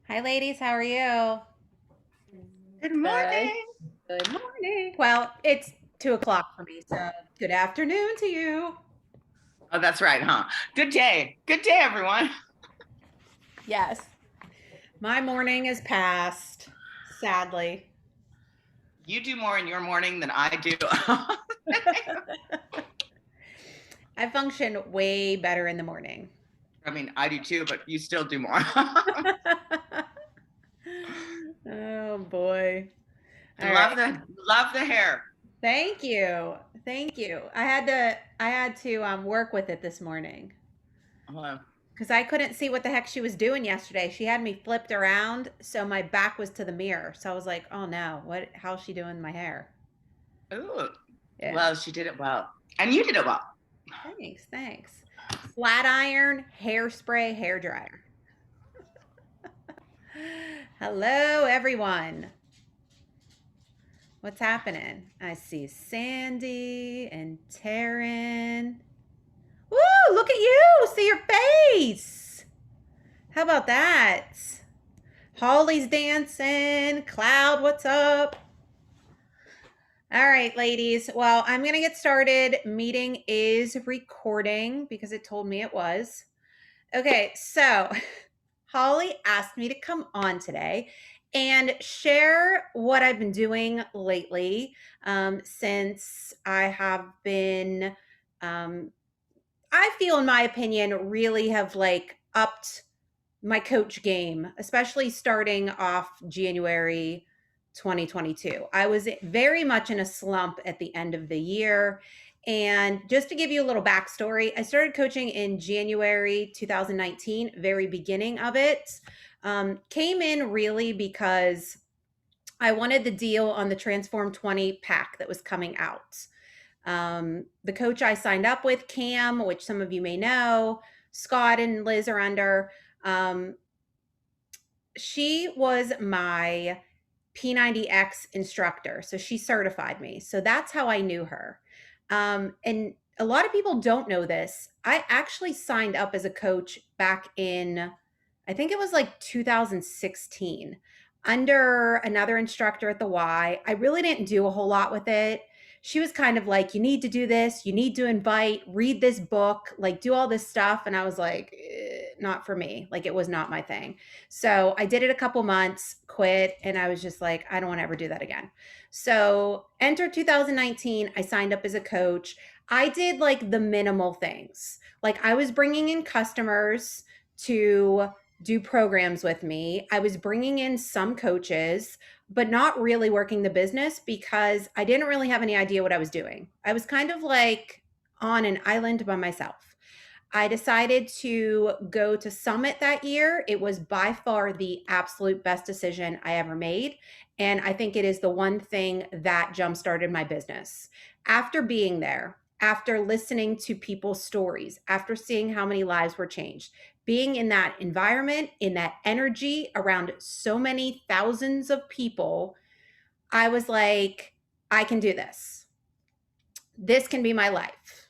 Hi, ladies. How are you? Good Good. morning. Good morning. Well, it's 2 o'clock for me, so good afternoon to you. Oh, that's right, huh? Good day. Good day, everyone. Yes. My morning is past, sadly. You do more in your morning than I do. I function way better in the morning. I mean, I do too, but you still do more. Oh boy. All love right. the love the hair. Thank you. Thank you. I had to work with it this morning. Oh, Because I couldn't see what the heck she was doing yesterday. She had me flipped around, so my back was to the mirror. So I was like, "Oh no, how's she doing my hair?" ooh. Yeah. Well, she did it well, and you did it well. Thanks, thanks. Flat iron, hairspray, hair dryer. Hello, everyone. What's happening? I see Sandy and Taryn. Woo! Look at you. See your face. How about that? Holly's dancing. Cloud, what's up? All right, ladies. Well, I'm going to get started. Meeting is recording because it told me it was. Okay, so Holly asked me to come on today and share what I've been doing lately since I have been, um, I feel, in my opinion, really have like upped my coach game, especially starting off January 2022. I was very much in a slump at the end of the year. And just to give you a little backstory, I started coaching in January 2019, very beginning of it. Came in really because I wanted the deal on the Transform 20 pack that was coming out. The coach I signed up with, Cam, which some of you may know, Scott and Liz are under. Um, she was my P90X instructor. So she certified me. So that's how I knew her. And a lot of people don't know this. I actually signed up as a coach back in, I think it was like 2016, under another instructor at the Y. I really didn't do a whole lot with it. She was kind of like, you need to do this, you need to invite, read this book, like do all this stuff. And I was like, not for me. Like it was not my thing. So I did it a couple months, quit, and I was just like, I don't want to ever do that again. So enter 2019, I signed up as a coach. I did like the minimal things. Like I was bringing in customers to do programs with me. I was bringing in some coaches, but not really working the business because I didn't really have any idea what I was doing. I was kind of like on an island by myself. I decided to go to Summit that year. It was by far the absolute best decision I ever made. And I think it is the one thing that jump started my business. After being there, after listening to people's stories, after seeing how many lives were changed, being in that environment, in that energy around so many thousands of people, I was like, I can do this. This can be my life.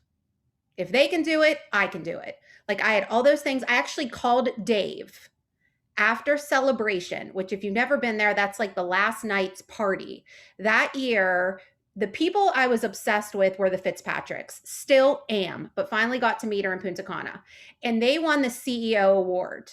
If they can do it, I can do it. Like I had all those things. I actually called Dave after Celebration, which, if you've never been there, that's like the last night's party. That year, the people I was obsessed with were the Fitzpatricks, still am, but finally got to meet her in Punta Cana. And they won the CEO award.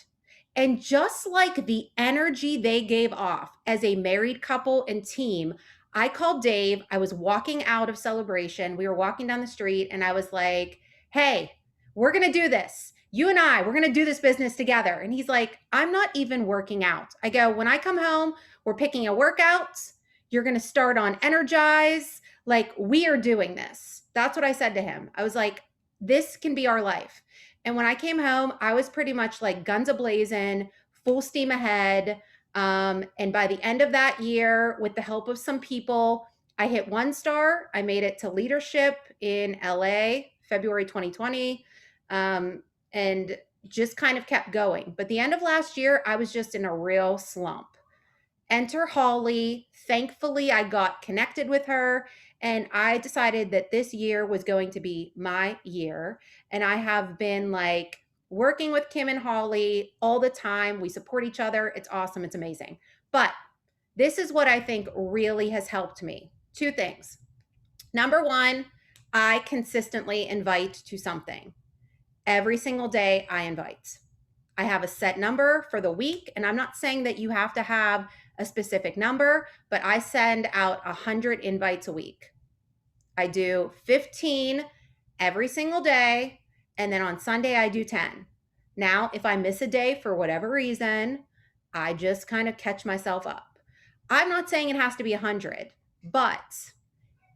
And just like the energy they gave off as a married couple and team, I called Dave. I was walking out of Celebration. We were walking down the street, and I was like, hey, we're going to do this. You and I, we're going to do this business together. And he's like, I'm not even working out. I go, when I come home, we're picking a workout. You're going to start on Energize. Like, we are doing this. That's what I said to him. I was like, this can be our life. And when I came home, I was pretty much like guns ablazing, full steam ahead. And by the end of that year, with the help of some people, I hit 1 star. I made it to leadership in LA, February 2020. And just kind of kept going. But the end of last year, I was just in a real slump. Enter Holly. Thankfully, I got connected with her, and I decided that this year was going to be my year. And I have been like working with Kim and Holly all the time. We support each other. It's awesome. It's amazing. But this is what I think really has helped me. Two things. Number one, I consistently invite to something. Every single day, I invite. I have a set number for the week, and I'm not saying that you have to have a specific number, but I send out 100 invites a week. I do 15 every single day, and then on Sunday, I do 10. Now, if I miss a day for whatever reason, I just kind of catch myself up. I'm not saying it has to be 100, but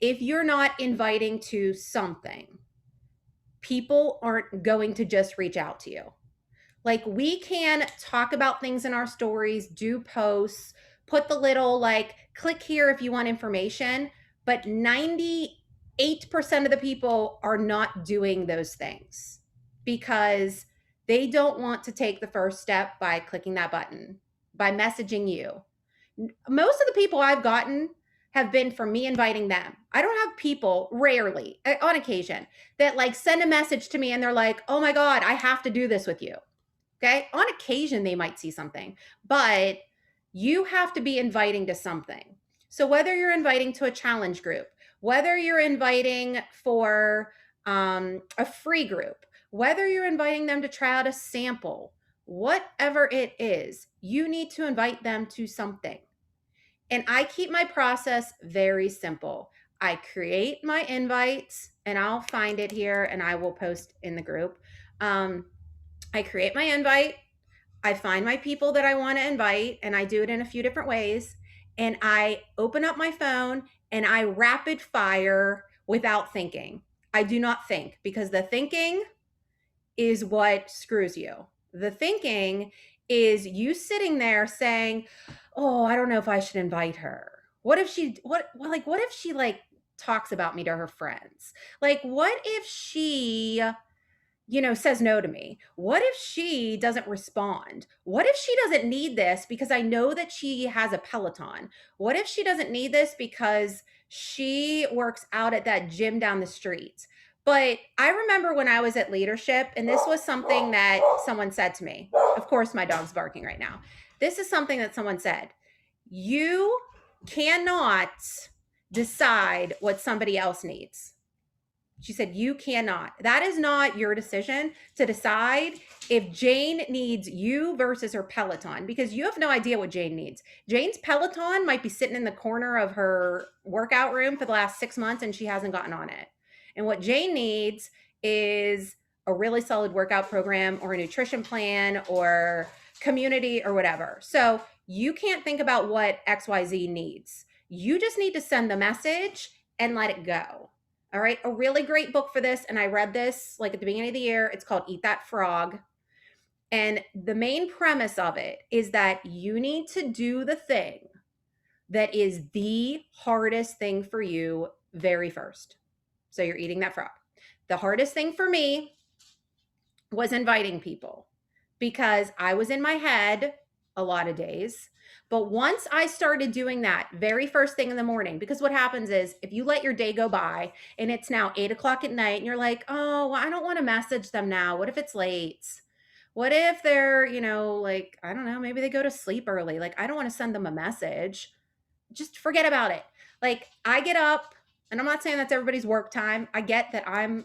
if you're not inviting to something, people aren't going to just reach out to you. Like, we can talk about things in our stories, do posts, put the little like click here if you want information, but 98% of the people are not doing those things because they don't want to take the first step by clicking that button, by messaging you. Most of the people I've gotten have been from me inviting them. I don't have people, rarely, on occasion, that like send a message to me and they're like, oh my God, I have to do this with you. Okay. On occasion, they might see something, but you have to be inviting to something. So whether you're inviting to a challenge group, whether you're inviting for a free group, whether you're inviting them to try out a sample, whatever it is, you need to invite them to something. And I keep my process very simple. I create my invites, and I'll find it here and I will post in the group. I create my invite. I find my people that I want to invite, and I do it in a few different ways. And I open up my phone and I rapid fire without thinking. I do not think, because the thinking is what screws you. The thinking is you sitting there saying, "Oh, I don't know if I should invite her. What if she what if she like talks about me to her friends? Like what if she says no to me? What if she doesn't respond? What if she doesn't need this because I know that she has a Peloton? What if she doesn't need this because she works out at that gym down the street?" But I remember when I was at leadership, and this was something that someone said to me. Of course, my dog's barking right now. This is something that someone said. You cannot decide what somebody else needs. She said, you cannot. That is not your decision to decide if Jane needs you versus her Peloton, because you have no idea what Jane needs. Jane's Peloton might be sitting in the corner of her workout room for the last 6 months and she hasn't gotten on it. And what Jane needs is a really solid workout program or a nutrition plan or community or whatever. So you can't think about what XYZ needs. You just need to send the message and let it go. All right. A really great book for this. And I read this like at the beginning of the year. It's called Eat That Frog. And the main premise of it is that you need to do the thing that is the hardest thing for you very first. So you're eating that frog. The hardest thing for me was inviting people because I was in my head a lot of days. But once I started doing that very first thing in the morning, because what happens is if you let your day go by and it's now 8 o'clock at night and you're like, oh, well, I don't want to message them now. What if it's late? What if they're, like, I don't know, maybe they go to sleep early. Like, I don't want to send them a message. Just forget about it. Like, I get up, and I'm not saying that's everybody's work time. I get that I'm,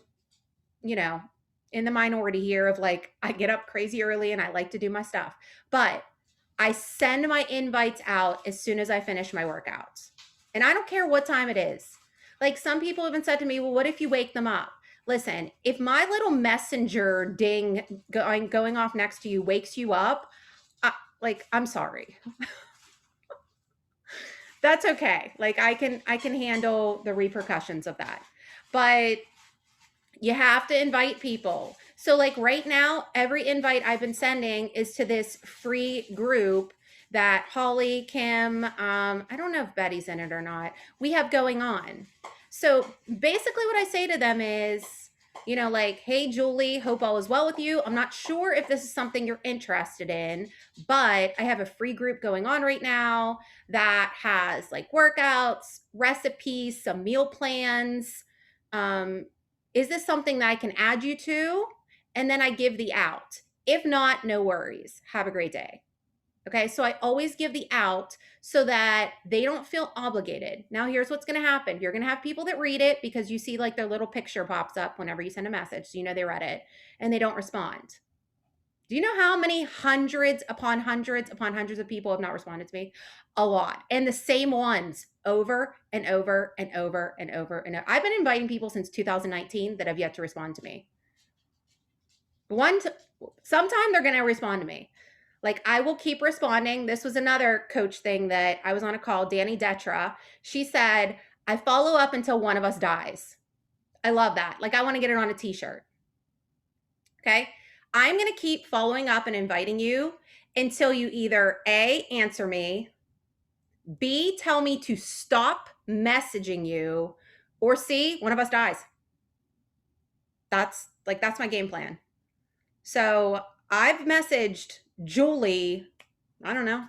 in the minority here of like, I get up crazy early and I like to do my stuff. But I send my invites out as soon as I finish my workouts. And I don't care what time it is. Like some people even said to me, well, what if you wake them up? Listen, if my little ding going off next to you wakes you up, I'm sorry. That's okay. Like I can handle the repercussions of that. But you have to invite people. So like right now, every invite I've been sending is to this free group that Holly, Kim, I don't know if Betty's in it or not, we have going on. So basically what I say to them is, like, hey, Julie, hope all is well with you. I'm not sure if this is something you're interested in, but I have a free group going on right now that has like workouts, recipes, some meal plans. Is this something that I can add you to? and then I give the out. If not, no worries. Have a great day. Okay, so I always give the out so that they don't feel obligated. Now, here's what's going to happen. You're going to have people that read it because you see like their little picture pops up whenever you send a message. So you know they read it and they don't respond. Do you know how many hundreds upon hundreds upon hundreds of people have not responded to me? A lot. And the same ones over and over and over and over and over. I've been inviting people since 2019 that have yet to respond to me. Sometime they're going to respond to me. Like, I will keep responding. This was another coach thing that I was on a call, Danny Detra. She said, I follow up until one of us dies. I love that. Like, I want to get it on a t-shirt. Okay. I'm going to keep following up and inviting you until you either A, answer me, B, tell me to stop messaging you, or C, one of us dies. That's my game plan. So I've messaged Julie, I don't know,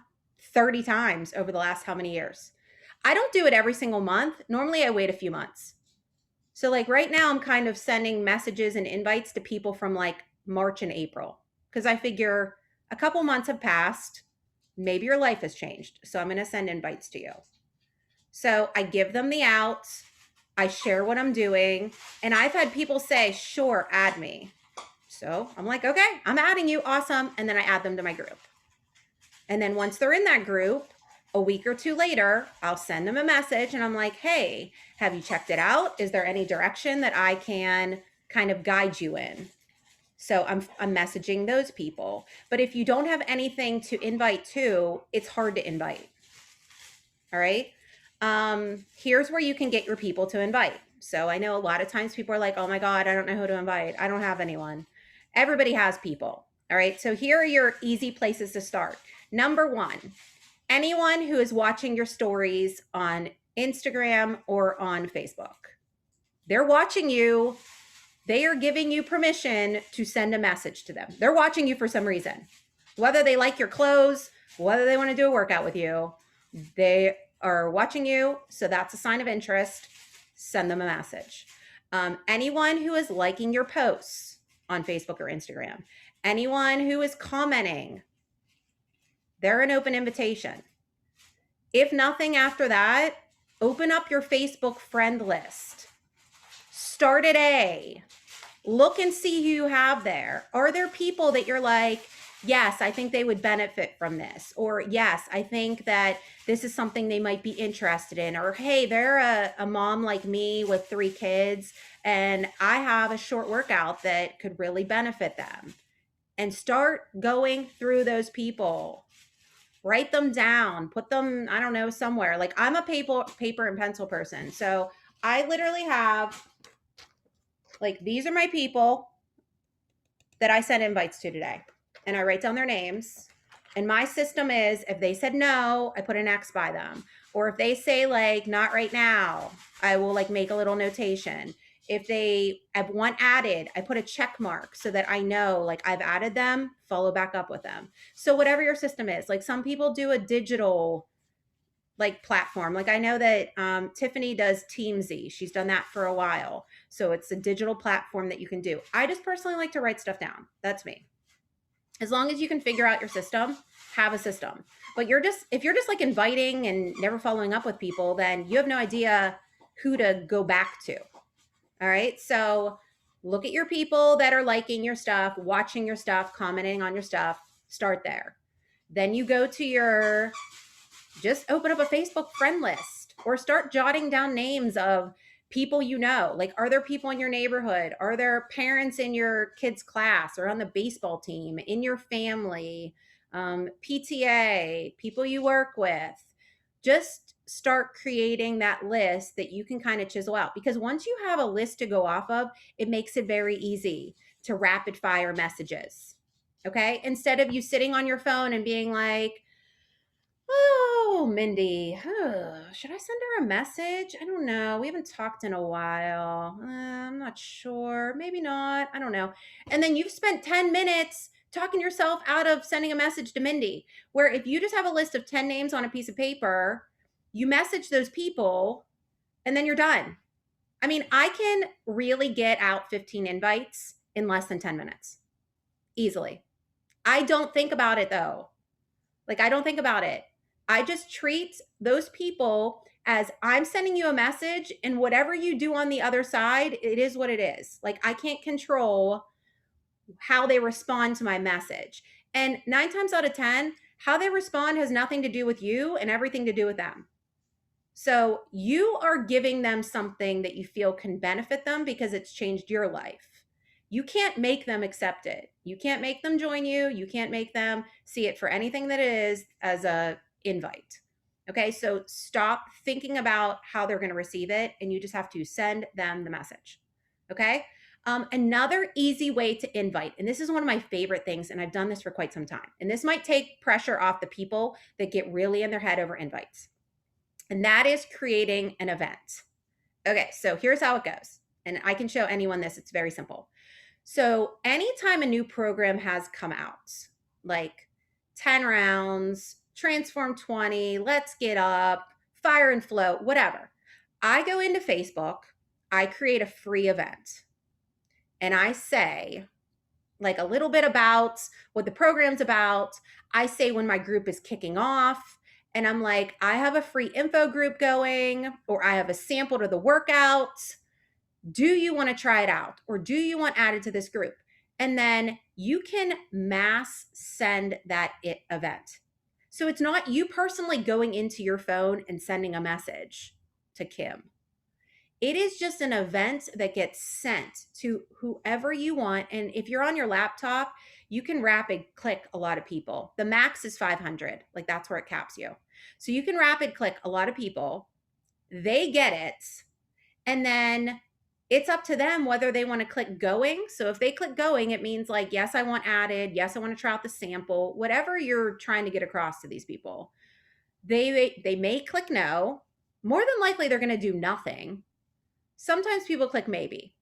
30 times over the last how many years. I don't do it every single month. Normally I wait a few months. So like right now I'm kind of sending messages and invites to people from like March and April because I figure a couple months have passed. Maybe your life has changed. So I'm going to send invites to you. So I give them the outs. I share what I'm doing. And I've had people say, sure, add me. So I'm like, okay, I'm adding you. Awesome. And then I add them to my group. And then once they're in that group, a week or two later, I'll send them a message and I'm like, hey, have you checked it out? Is there any direction that I can kind of guide you in? So I'm messaging those people. But if you don't have anything to invite to, it's hard to invite. All right. Here's where you can get your people to invite. So I know a lot of times people are like, oh my God, I don't know who to invite. I don't have anyone. Everybody has people. All right. So here are your easy places to start. Number one, anyone who is watching your stories on Instagram or on Facebook. They're watching you. They are giving you permission to send a message to them. They're watching you for some reason. Whether they like your clothes, whether they want to do a workout with you, they are watching you. So that's a sign of interest. Send them a message. Anyone who is liking your posts on Facebook or Instagram, anyone who is commenting, they're an open invitation. If nothing after that, open up your Facebook friend list. Start at A. Look and see who you have there. Are there people that you're like, yes, I think they would benefit from this? Or yes, I think that this is something they might be interested in. Or hey, they're a mom like me with 3 kids and I have a short workout that could really benefit them. And start going through those people. Write them down, put them, I don't know, somewhere. Like I'm a paper and pencil person. So I literally have, like, these are my people that I sent invites to today. And I write down their names. And my system is if they said no, I put an X by them. Or if they say like, not right now, I will like make a little notation. If they have one added, I put a check mark so that I know like I've added them, follow back up with them. So whatever your system is, like some people do a digital like platform. Like I know that Tiffany does Teamsy. She's done that for a while. So it's a digital platform that you can do. I just personally like to write stuff down. That's me. As long as you can figure out your system, have a system. But if you're just like inviting and never following up with people, then you have no idea who to go back to. All right. So look at your people that are liking your stuff, watching your stuff, commenting on your stuff. Start there. Then you go to just open up a Facebook friend list or start jotting down names of people you know. Like, are there people in your neighborhood? Are there parents in your kids' class or on the baseball team, in your family, PTA, people you work with? Just start creating that list that you can kind of chisel out, because once you have a list to go off of, it makes it very easy to rapid fire messages. Okay. Instead of you sitting on your phone and being like, oh, Mindy, should I send her a message? I don't know. We haven't talked in a while. I'm not sure. Maybe not. I don't know. And then you've spent 10 minutes talking yourself out of sending a message to Mindy, where if you just have a list of 10 names on a piece of paper, you message those people and then you're done. I mean, I can really get out 15 invites in less than 10 minutes. Easily. I don't think about it though. Like, I don't think about it. I just treat those people as I'm sending you a message, and whatever you do on the other side, it is what it is. Like, I can't control how they respond to my message. And 9 times out of 10, how they respond has nothing to do with you and everything to do with them. So you are giving them something that you feel can benefit them because it's changed your life. You can't make them accept it. You can't make them join you. You can't make them see it for anything that it is as a invite. Okay, so stop thinking about how they're going to receive it, and you just have to send them the message. Okay, another easy way to invite, and this is one of my favorite things, and I've done this for quite some time, and this might take pressure off the people that get really in their head over invites, and that is creating an event. Okay, so here's how it goes, and I can show anyone this. It's very simple. So anytime a new program has come out, like 10 rounds, Transform 20, Let's Get Up, Fire and Flow, whatever, I go into Facebook, I create a free event, and I say like a little bit about what the program's about. I say when my group is kicking off, and I'm like, I have a free info group going, or I have a sample to the workout. Do you want to try it out, or do you want added to this group? And then you can mass send that event. So it's not you personally going into your phone and sending a message to Kim. It is just an event that gets sent to whoever you want. And if you're on your laptop, you can rapid click a lot of people. The max is 500. Like, that's where it caps you. So you can rapid click a lot of people. They get it. And then it's up to them whether they want to click going. So if they click going, it means like, yes, I want added. Yes, I want to try out the sample, whatever you're trying to get across to these people. They may click no. More than likely, they're going to do nothing. Sometimes people click maybe.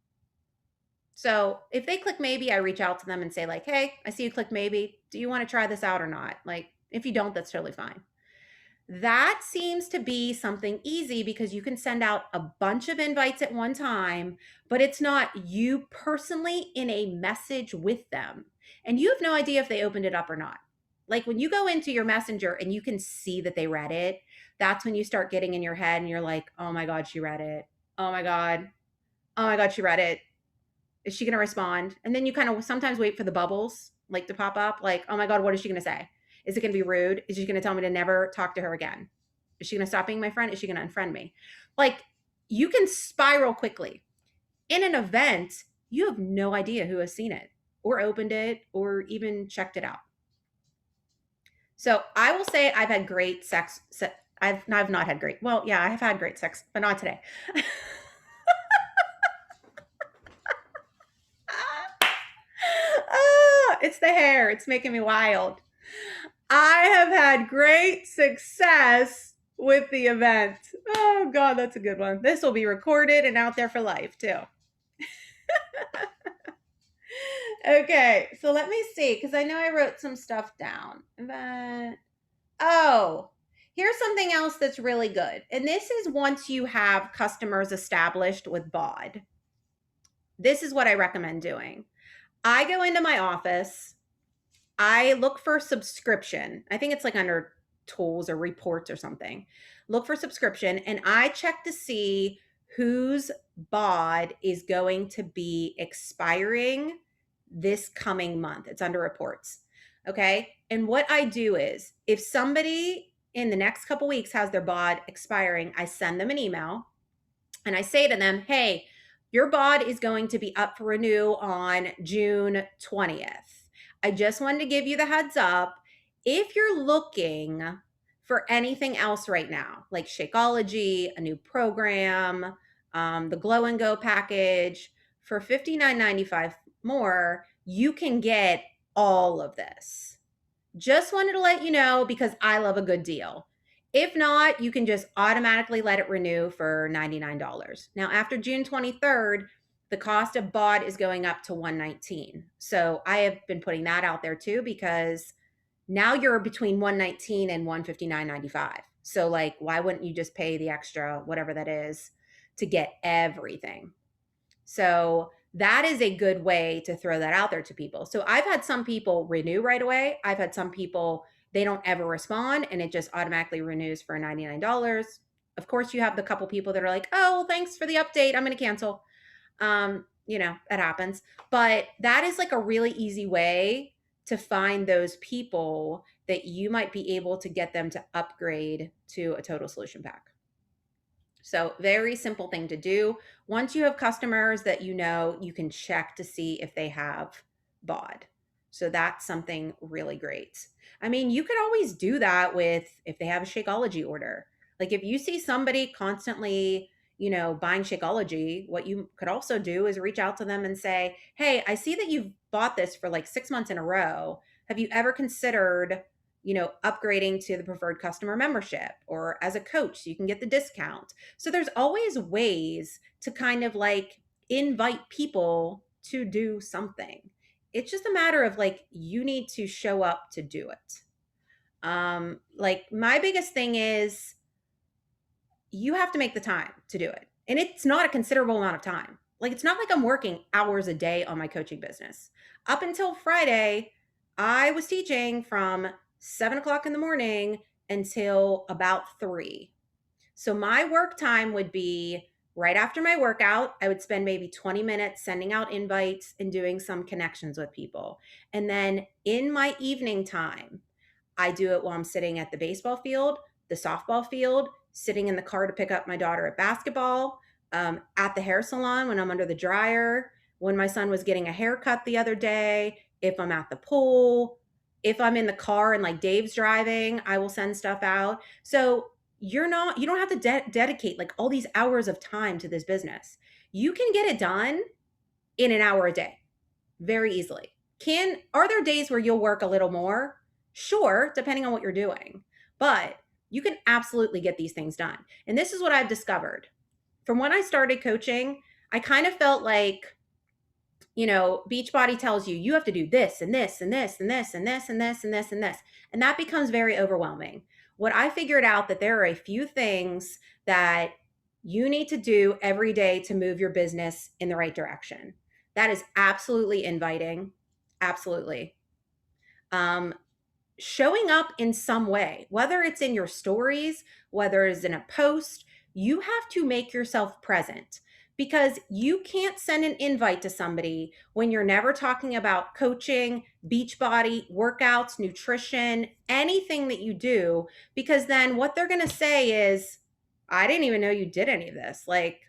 So if they click maybe, I reach out to them and say like, hey, I see you click maybe. Do you want to try this out or not? Like, if you don't, that's totally fine. That seems to be something easy because you can send out a bunch of invites at one time, but it's not you personally in a message with them. And you have no idea if they opened it up or not. Like, when you go into your messenger and you can see that they read it, that's when you start getting in your head and you're like, oh my God, she read it. Oh my God. Oh my God, she read it. Is she going to respond? And then you kind of sometimes wait for the bubbles like to pop up. Like, oh my God, what is she going to say? Is it going to be rude? Is she going to tell me to never talk to her again? Is she going to stop being my friend? Is she going to unfriend me? Like, you can spiral quickly. In an event, you have no idea who has seen it or opened it or even checked it out. So I will say I've had great sex. I've not had great. Well, yeah, I have had great sex, but not today. It's the hair. It's making me wild. I have had great success with the event. Oh God, that's a good one. This will be recorded and out there for life too. Okay, so let me see, because I know I wrote some stuff down. But here's something else that's really good. And this is once you have customers established with BOD. This is what I recommend doing. I go into my office. I look for subscription. I think it's like under tools or reports or something. Look for subscription, and I check to see whose BOD is going to be expiring this coming month. It's under reports. Okay. And what I do is if somebody in the next couple weeks has their BOD expiring, I send them an email and I say to them, hey, your BOD is going to be up for renew on June 20th. I just wanted to give you the heads up. If you're looking for anything else right now, like Shakeology, a new program, the Glow and Go package, for $59.95 more, you can get all of this. Just wanted to let you know because I love a good deal. If not, you can just automatically let it renew for $99. Now, after June 23rd, the cost of BOD is going up to $119. So I have been putting that out there too, because now you're between $119 and $159.95. So like, why wouldn't you just pay the extra, whatever that is, to get everything? So that is a good way to throw that out there to people. So I've had some people renew right away. I've had some people, they don't ever respond and it just automatically renews for $99. Of course, you have the couple people that are like, oh, well, thanks for the update. I'm going to cancel. That happens. But that is like a really easy way to find those people that you might be able to get them to upgrade to a total solution pack. So, very simple thing to do. Once you have customers that you can check to see if they have bought. So, that's something really great. I mean, you could always do that with if they have a Shakeology order. Like, if you see somebody constantly, buying Shakeology, what you could also do is reach out to them and say, hey, I see that you've bought this for like 6 months in a row. Have you ever considered upgrading to the preferred customer membership or as a coach so you can get the discount? So there's always ways to kind of like invite people to do something. It's just a matter of like you need to show up to do it. Like my biggest thing is you have to make the time to do it. And it's not a considerable amount of time. Like it's not like I'm working hours a day on my coaching business. Up until Friday, I was teaching from 7 o'clock in the morning until about 3. So my work time would be right after my workout. I would spend maybe 20 minutes sending out invites and doing some connections with people. And then in my evening time, I do it while I'm sitting at the baseball field, the softball field, sitting in the car to pick up my daughter at basketball, at the hair salon when I'm under the dryer, when my son was getting a haircut the other day, if I'm at the pool, if I'm in the car and like Dave's driving, I will send stuff out. So you don't have to dedicate like all these hours of time to this business. You can get it done in an hour a day very easily. Are there days where you'll work a little more? Sure, depending on what you're doing. But you can absolutely get these things done. And this is what I've discovered. From when I started coaching, I kind of felt like, Beachbody tells you you have to do this and this and this and this and this and this and this and this. And that becomes very overwhelming. What I figured out that there are a few things that you need to do every day to move your business in the right direction. That is absolutely inviting. Absolutely. Showing up in some way, whether it's in your stories, whether it's in a post, you have to make yourself present because you can't send an invite to somebody when you're never talking about coaching, Beachbody, workouts, nutrition, anything that you do, because then what they're going to say is, I didn't even know you did any of this. Like,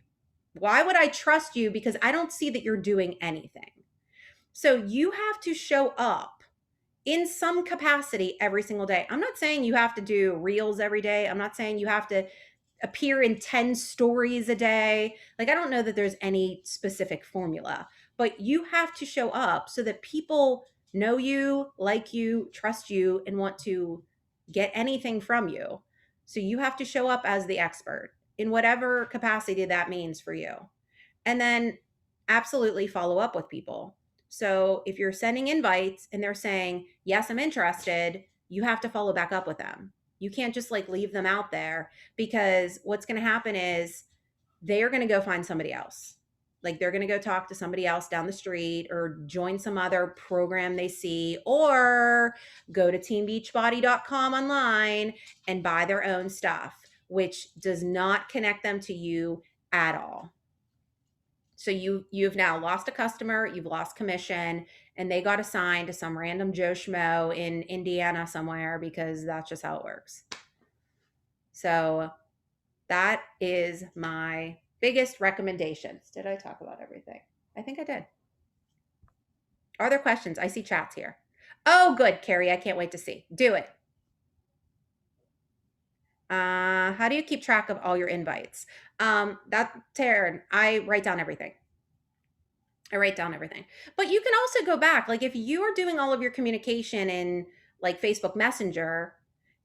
why would I trust you? Because I don't see that you're doing anything. So you have to show up in some capacity every single day. I'm not saying you have to do reels every day. I'm not saying you have to appear in 10 stories a day. Like, I don't know that there's any specific formula, but you have to show up so that people know you, like you, trust you, and want to get anything from you. So you have to show up as the expert in whatever capacity that means for you. And then absolutely follow up with people. So if you're sending invites and they're saying, yes, I'm interested, you have to follow back up with them. You can't just like leave them out there because what's going to happen is they're going to go find somebody else. Like they're going to go talk to somebody else down the street or join some other program they see or go to teambeachbody.com online and buy their own stuff, which does not connect them to you at all. So you've now lost a customer, you've lost commission, and they got assigned to some random Joe Schmo in Indiana somewhere because that's just how it works. So that is my biggest recommendations. Did I talk about everything? I think I did. Are there questions? I see chats here. Oh, good, Carrie. I can't wait to see. Do it. How do you keep track of all your invites? Taryn, I write down everything. But you can also go back. Like if you are doing all of your communication in like Facebook Messenger,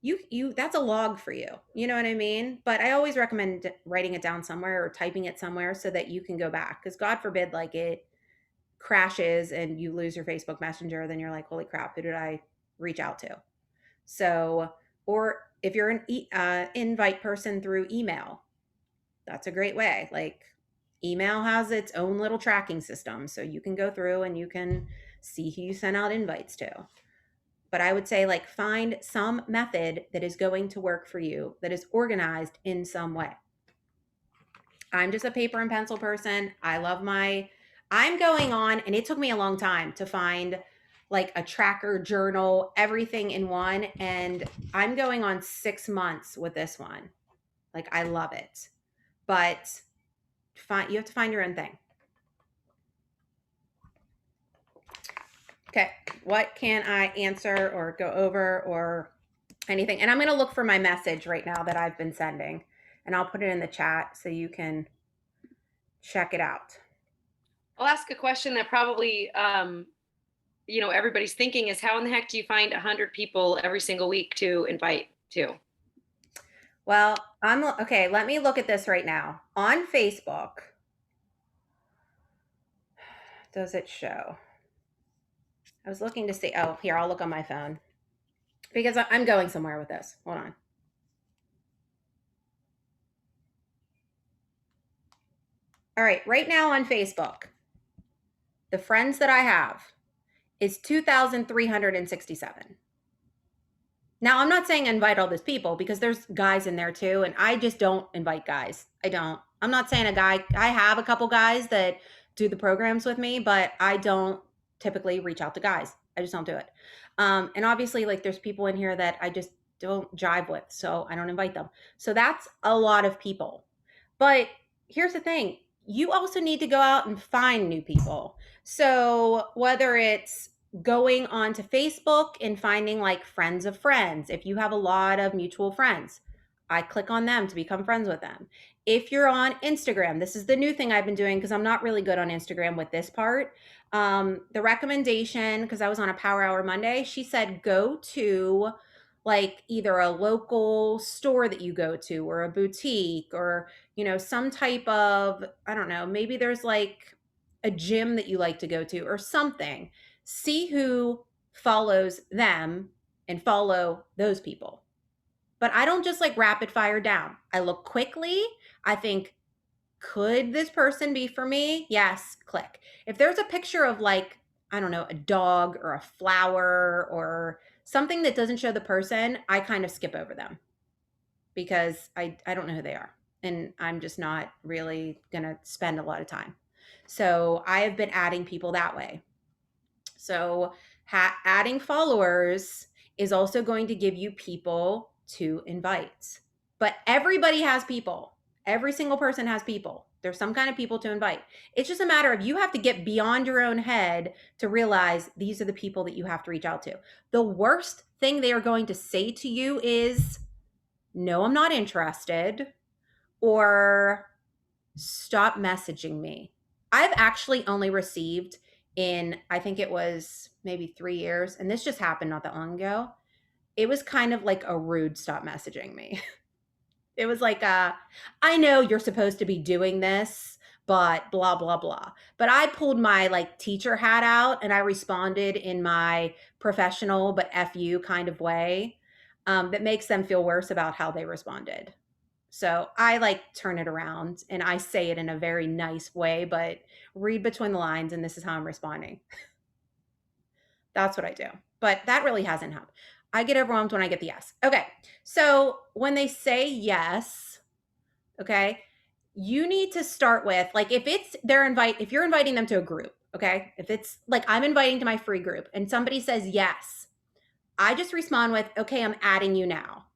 you that's a log for you. You know what I mean? But I always recommend writing it down somewhere or typing it somewhere so that you can go back. Because God forbid, like it crashes and you lose your Facebook Messenger, then you're like, holy crap, who did I reach out to? So, or if you're an invite person through email, that's a great way. Like Email has its own little tracking system, so you can go through and you can see who you sent out invites to. But I would say, like, find some method that is going to work for you, that is organized in some way. I'm just a paper and pencil person. I'm going on, and it took me a long time to find like a tracker, journal, everything in one. And I'm going on 6 months with this one. Like, I love it. But you have to find your own thing. Okay, what can I answer or go over or anything? And I'm going to look for my message right now that I've been sending, and I'll put it in the chat so you can check it out. I'll ask a question that probably, everybody's thinking is, how in the heck do you find 100 people every single week to invite to? Well, okay. Let me look at this right now on Facebook. Does it show? I was looking to see. Oh, here, I'll look on my phone because I'm going somewhere with this. Hold on. All right, right now on Facebook, the friends that I have is 2,367. Now, I'm not saying invite all those people because there's guys in there too, and I just don't invite guys. I don't. I'm not saying I have a couple guys that do the programs with me, but I don't typically reach out to guys. I just don't do it. And obviously, like, there's people in here that I just don't jive with, so I don't invite them. So that's a lot of people. But here's the thing. You also need to go out and find new people. So whether it's going onto Facebook and finding like friends of friends, if you have a lot of mutual friends, I click on them to become friends with them. If you're on Instagram, this is the new thing I've been doing because I'm not really good on Instagram with this part. The recommendation, because I was on a Power Hour Monday, she said go to like either a local store that you go to or a boutique or, some type of, I don't know, maybe there's like a gym that you like to go to or something. See who follows them and follow those people. But I don't just like rapid fire down. I look quickly. I think, could this person be for me? Yes, click. If there's a picture of like, I don't know, a dog or a flower or something that doesn't show the person, I kind of skip over them because I don't know who they are. And I'm just not really going to spend a lot of time. So I have been adding people that way. So adding followers is also going to give you people to invite. But everybody has people. Every single person has people. There's some kind of people to invite. It's just a matter of you have to get beyond your own head to realize these are the people that you have to reach out to. The worst thing they are going to say to you is, no, I'm not interested, or stop messaging me. I've actually only received in, I think it was maybe 3 years, and this just happened not that long ago. It was kind of like a rude stop messaging me. It was like, I know you're supposed to be doing this, but blah, blah, blah. But I pulled my like teacher hat out and I responded in my professional but F you kind of way that makes them feel worse about how they responded. So I like turn it around and I say it in a very nice way, but read between the lines and this is how I'm responding. That's what I do. But that really hasn't happened. I get overwhelmed when I get the yes. Okay. So when they say yes, okay, you need to start with like if you're inviting them to a group, okay? If it's like I'm inviting to my free group and somebody says yes, I just respond with, okay, I'm adding you now.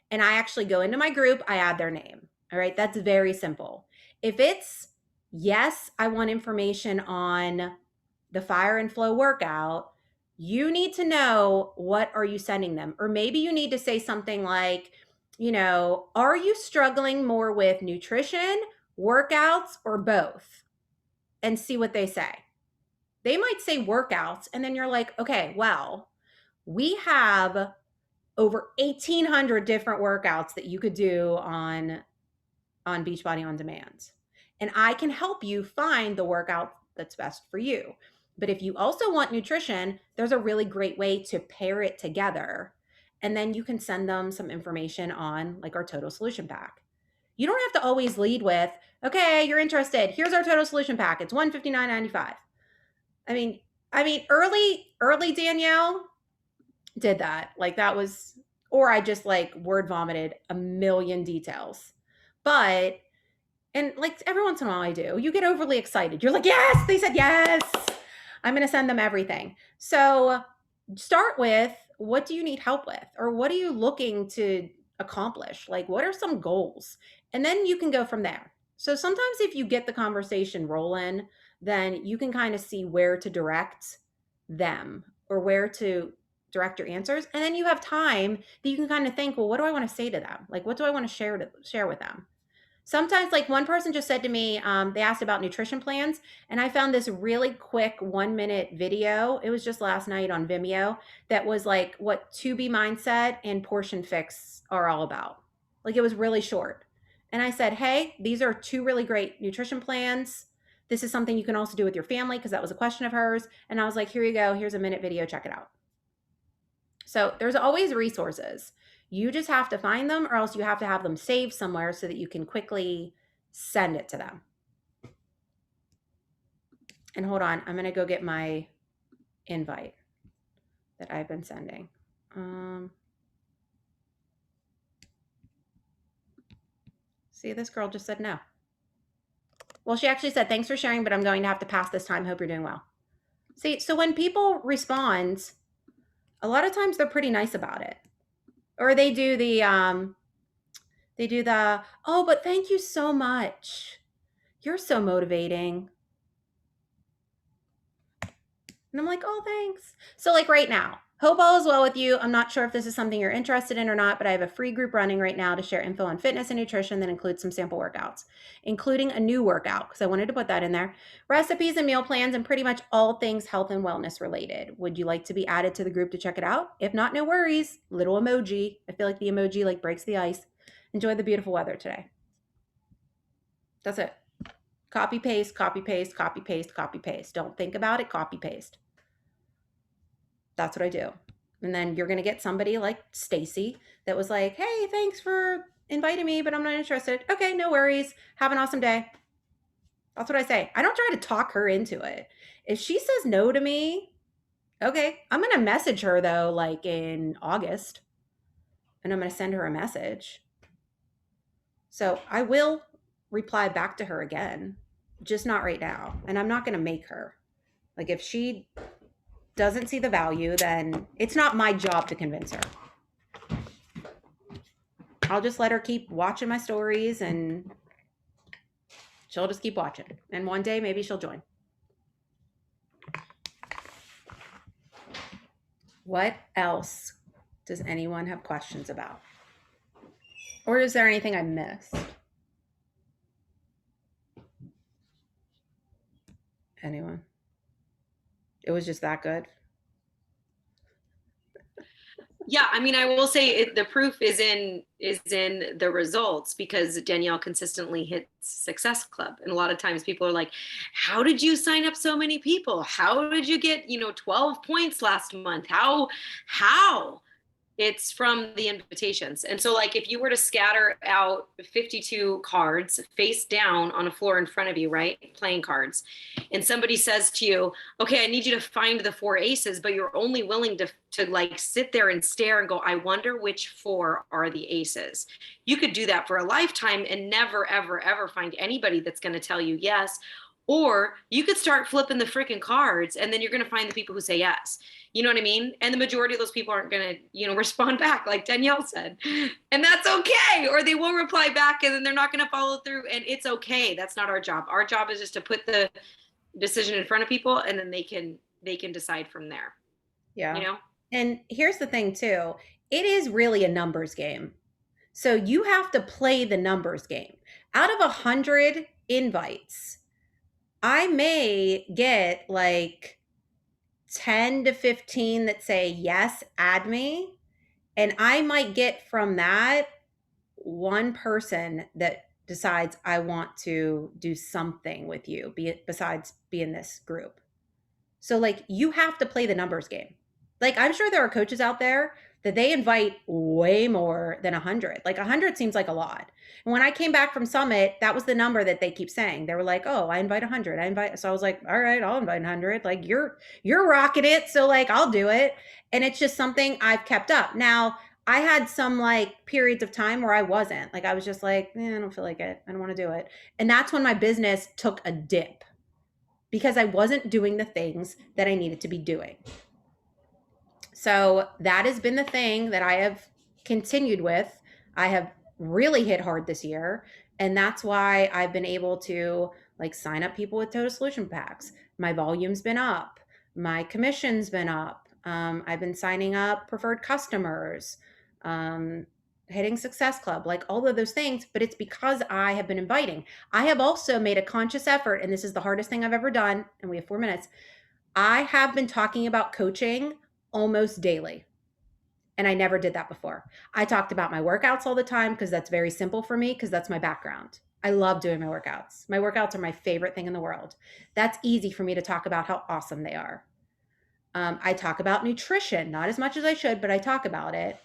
And I actually go into my group, I add their name. All right. That's very simple. If it's yes, I want information on the Fire and Flow workout, you need to know what are you sending them? Or maybe you need to say something like, are you struggling more with nutrition, workouts, or both? And see what they say. They might say workouts, and then you're like, okay, well, we have over 1,800 different workouts that you could do on Beachbody On Demand. And I can help you find the workout that's best for you. But if you also want nutrition, there's a really great way to pair it together. And then you can send them some information on like our total solution pack. You don't have to always lead with, Okay, you're interested. Here's our total solution pack. It's $159.95. I mean, early Danielle did that. Like that was, or I just like word vomited a million details. But, and like every once in a while I do, you get overly excited. You're like, yes, they said yes. I'm going to send them everything. So start with, what do you need help with? Or what are you looking to accomplish? Like, what are some goals? And then you can go from there. So sometimes if you get the conversation rolling, then you can kind of see where to direct them or where to direct your answers. And then you have time that you can kind of think, well, what do I want to say to them? Like, what do I want to share with them? Sometimes, like one person just said to me, they asked about nutrition plans, and I found this really quick 1 minute video. It was just last night on Vimeo that was like what 2B Mindset and Portion Fix are all about. Like it was really short. And I said, hey, these are 2 really great nutrition plans. This is something you can also do with your family because that was a question of hers. And I was like, here you go. Here's a minute video. Check it out. So there's always resources. You just have to find them, or else you have to have them saved somewhere so that you can quickly send it to them. And hold on, I'm going to go get my invite that I've been sending. See, this girl just said no. Well, she actually said, thanks for sharing, but I'm going to have to pass this time. Hope you're doing well. See, so when people respond, a lot of times they're pretty nice about it. Or they do the, oh, but thank you so much. You're so motivating. And I'm like, oh, thanks. So like right now, hope all is well with you. I'm not sure if this is something you're interested in or not, but I have a free group running right now to share info on fitness and nutrition that includes some sample workouts, including a new workout, because I wanted to put that in there, recipes and meal plans, and pretty much all things health and wellness related. Would you like to be added to the group to check it out? If not, no worries. Little emoji. I feel like the emoji like breaks the ice. Enjoy the beautiful weather today. That's it. Copy, paste, copy, paste, copy, paste, copy, paste. Don't think about it, copy, paste. That's what I do. And then you're going to get somebody like Stacy that was like, hey, thanks for inviting me, but I'm not interested. Okay, no worries. Have an awesome day. That's what I say. I don't try to talk her into it. If she says no to me, okay, I'm going to message her though, like in August, and I'm going to send her a message. So I will reply back to her again, just not right now. And I'm not going to make her. Like if she doesn't see the value, then it's not my job to convince her. I'll just let her keep watching my stories and she'll just keep watching. And one day maybe she'll join. What else does anyone have questions about? Or is there anything I missed? Anyone? It was just that good. Yeah, I mean, I will say the proof is in the results, because Danielle consistently hits Success Club, and a lot of times people are like, "How did you sign up so many people? How did you get 12 points last month? How?" It's from the invitations. And so like if you were to scatter out 52 cards face down on a floor in front of you, right? Playing cards. And somebody says to you, okay, I need you to find the 4 aces, but you're only willing to like sit there and stare and go, I wonder which 4 are the aces. You could do that for a lifetime and never, ever, ever find anybody that's going to tell you yes. Or you could start flipping the freaking cards, and then you're going to find the people who say yes. You know what I mean? And the majority of those people aren't going to, respond back like Danielle said. And that's okay. Or they will reply back and then they're not going to follow through. And it's okay. That's not our job. Our job is just to put the decision in front of people, and then they can decide from there. Yeah. And here's the thing too. It is really a numbers game. So you have to play the numbers game. Out of 100 invites, I may get like 10 to 15 that say, yes, add me. And I might get from that one person that decides I want to do something with you, besides be in this group. So like you have to play the numbers game. Like I'm sure there are coaches out there that they invite way more than 100. Like 100 seems like a lot. And when I came back from Summit, that was the number that they keep saying. They were like, "Oh, I invite 100. I invite." So I was like, "All right, I'll invite 100. Like you're rocking it, so like I'll do it." And it's just something I've kept up. Now, I had some like periods of time where I wasn't. Like I was just like, I don't feel like it. I don't want to do it. And that's when my business took a dip because I wasn't doing the things that I needed to be doing. So that has been the thing that I have continued with. I have really hit hard this year. And that's why I've been able to like sign up people with Total Solution Packs. My volume's been up. My commission's been up. I've been signing up preferred customers, hitting Success Club, like all of those things. But it's because I have been inviting. I have also made a conscious effort, and this is the hardest thing I've ever done. And we have 4 minutes. I have been talking about coaching almost daily. And I never did that before. I talked about my workouts all the time because that's very simple for me because that's my background. I love doing my workouts. My workouts are my favorite thing in the world. That's easy for me to talk about how awesome they are. I talk about nutrition, not as much as I should, but I talk about it.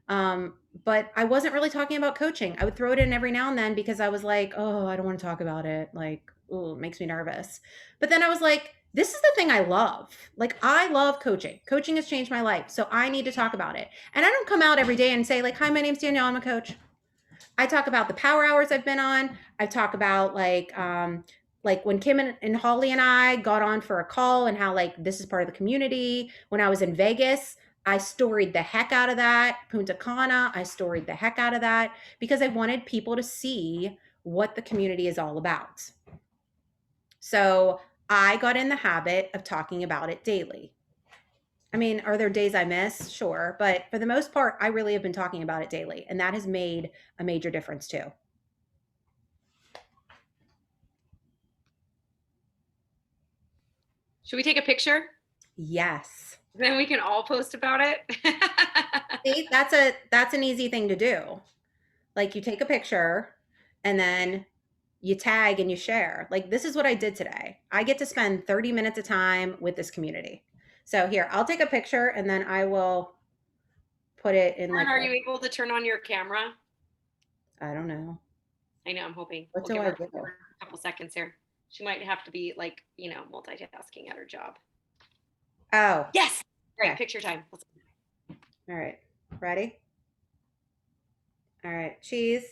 But I wasn't really talking about coaching. I would throw it in every now and then because I was like, oh, I don't want to talk about it. Like, oh, it makes me nervous. But then I was like, this is the thing I love. Like, I love coaching. Coaching has changed my life. So I need to talk about it. And I don't come out every day and say, like, hi, my name's Danielle. I'm a coach. I talk about the power hours I've been on. I talk about like when Kim and Holly and I got on for a call and how like this is part of the community. When I was in Vegas, I storied the heck out of that. Punta Cana, I storied the heck out of that because I wanted people to see what the community is all about. So I got in the habit of talking about it daily. I mean, are there days I miss? Sure. But for the most part, I really have been talking about it daily. And that has made a major difference too. Should we take a picture? Yes. Then we can all post about it. See, that's an easy thing to do. Like you take a picture and then you tag and you share. Like this is what I did today. I get to spend 30 minutes of time with this community. So here, I'll take a picture and then I will put it in like. Are you able to turn on your camera? I don't know. I know, I'm hoping. What We'll do give I do? her a couple seconds here. She might have to be like, multitasking at her job. Oh. Yes. Great. Okay. Picture time. All right. Ready? All right. Cheese.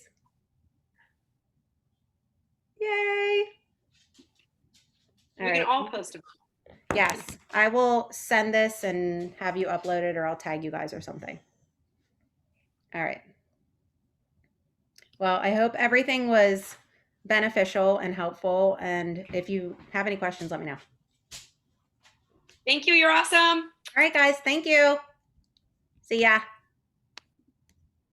Yay. We can all post them. Yes. I will send this and have you upload it or I'll tag you guys or something. All right. Well, I hope everything was beneficial and helpful. And if you have any questions, let me know. Thank you. You're awesome. All right, guys. Thank you. See ya.